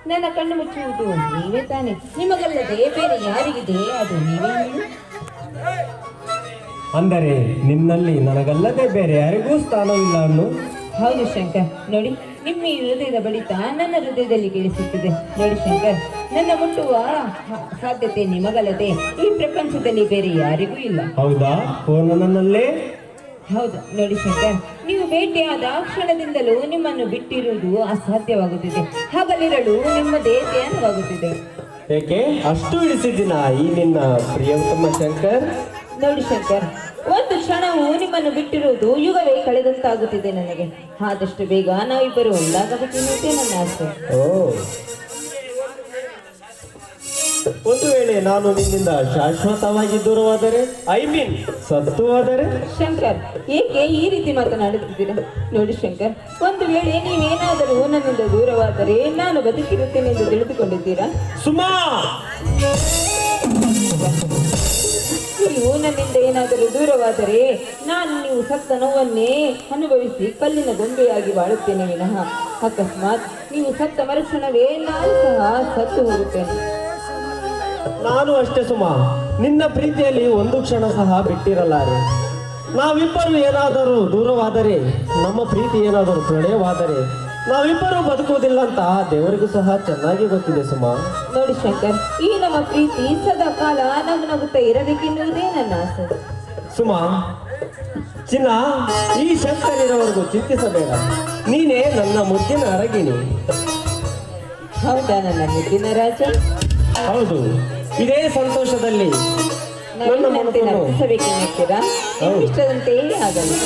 ನನ್ನ ಕಣ್ಣು ಮುಚ್ಚುವುದು ನೀವೇ ತಾನೆ. ನಿಮಗಲ್ಲದೆ ಬೇರೆ ಯಾರಿಗಿದೆ ಅದು ನೀವೇ ಹೇಳಿ. ಅಂದರೆ ನಿನ್ನಲ್ಲಿ ನನಗಲ್ಲದೆ ಬೇರೆ ಯಾರಿಗೂ ಸ್ಥಾನವಿಲ್ಲ ಅನ್ನು. ಹೌದು ಶಂಕರ್, ನೋಡಿ ನಿಮ್ಮ ಈ ಹೃದಯದ ಬಡಿತ ನನ್ನ ಹೃದಯದಲ್ಲಿ ಕೇಳಿಸುತ್ತಿದೆ. ನೋಡಿ ಶಂಕರ್, ನನ್ನ ಮುಟ್ಟುವ ಸಾಧ್ಯತೆ ನಿಮಗಲ್ಲದೆ ಈ ಪ್ರಪಂಚದಲ್ಲಿ ಬೇರೆ ಯಾರಿಗೂ ಇಲ್ಲ. ಹೌದಾ? ನನ್ನಲ್ಲೇ. ಹೌದು ನೋಡಿ ಶಂಕರ್, ನೀವು ಭೇಟಿಯಾದ ಕ್ಷಣದಿಂದಲೂ ನಿಮ್ಮನ್ನು ಬಿಟ್ಟಿರುವುದು ಅಸಾಧ್ಯವಾಗುತ್ತಿದೆ. ಹಗಲಿರಲು ನಿಮ್ಮದೇ ಧ್ಯಾನವಾಗುತ್ತಿದೆ. ಏಕೆ ಅಷ್ಟು ಇಳಿಸಿದ್ದೀನ ಈ ನಿನ್ನ ಪ್ರಿಯತಮ ಶಂಕರ್? ನೋಡಿ ಶಂಕರ್, ಒಂದು ಕ್ಷಣವೂ ನಿಮ್ಮನ್ನು ಬಿಟ್ಟಿರುವುದು ಯುಗವೇ ಕಳೆದಂತಾಗುತ್ತಿದೆ ನನಗೆ. ಆದಷ್ಟು ಬೇಗ ನಾವಿಬ್ಬರು ಒಂದಾಗಬೇಕೆನ್ನುವುದೇ ನನ್ನ ಆಸೆ. ಓ, ಒಂದು ವೇಳೆ ನಾನು ನಿನ್ನಿಂದ ಶಾಶ್ವತವಾಗಿ ದೂರವಾದರೆ, ಸತ್ತು ಹೋದರೆ? ಶಂಕರ್, ಏಕೆ ಈ ರೀತಿ ಮಾತನಾಡುತ್ತಿದ್ದೀರಾ? ನೋಡಿ ಶಂಕರ್, ಒಂದು ವೇಳೆ ನೀವೇನಾದರೂ ನನ್ನಿಂದ ದೂರವಾದರೆ ನಾನು ಬದುಕಿರುತ್ತೇನೆ ಎಂದು ತಿಳಿದುಕೊಂಡಿದ್ದೀರಾ? ಸುಮಾ, ನೀವು ನನ್ನಿಂದ ಏನಾದರೂ ದೂರವಾದರೆ ನಾನು ನೀವು ಸತ್ತ ನೋವನ್ನೇ ಅನುಭವಿಸಿ ಕಲ್ಲಿನ ಗೊಂಬೆಯಾಗಿ ಬಾಳುತ್ತೇನೆ ವಿನಃ ಅಕಸ್ಮಾತ್ ನೀವು ಸತ್ತ ಮರುಕ್ಷಣವೇ ನಾನು ಸಹ ಸತ್ತು ಹೋಗುತ್ತೇನೆ. ನಾನು ಅಷ್ಟೇ ಸುಮಾ, ನಿನ್ನ ಪ್ರೀತಿಯಲ್ಲಿ ಒಂದು ಕ್ಷಣ ಸಹ ಬಿಟ್ಟಿರಲಾರೆ. ನಾವಿಬ್ಬರು ಏನಾದರೂ ದೂರವಾದರೆ, ನಮ್ಮ ಪ್ರೀತಿ ಏನಾದರೂ ಪ್ರಳಯವಾದರೆ ನಾವಿಬ್ಬರು ಬದುಕುವುದಿಲ್ಲ ಅಂತ ದೇವರಿಗೂ ಸಹ ಚೆನ್ನಾಗಿ ಗೊತ್ತಿದೆ ಸುಮಾ. ನೋಡಿ ಶಂಕರ್, ಈ ನಮ್ಮ ಪ್ರೀತಿ ಸದಾ ಕಾಲ ನಗುತ್ತಾ ಇರಬೇಕೆನ್ನುವುದೇ ನನ್ನ ಆಸೆ. ಸುಮಾ ಚಿನ್ನ, ಈ ಶಂಕರ್ ಇರೋವರೆಗೂ ಚಿಂತಿಸಬೇಡ. ನೀನೇ ನನ್ನ ಮುದ್ದಿನ ಅರಗಿಣಿ. ಹೌದಾ ನನ್ನ ಮುದ್ದಿನ ರಾಜ? ಹೌದು. ಇದೇ ಸಂತೋಷದಲ್ಲಿ ನನ್ನ ಮನಸ್ಸನ್ನು ನರ್ತಿಸಬೇಕೆನ್ನುತ್ತೀರಾ? ಇಷ್ಟದಂತೆಯೇ ಆಗಲಿ.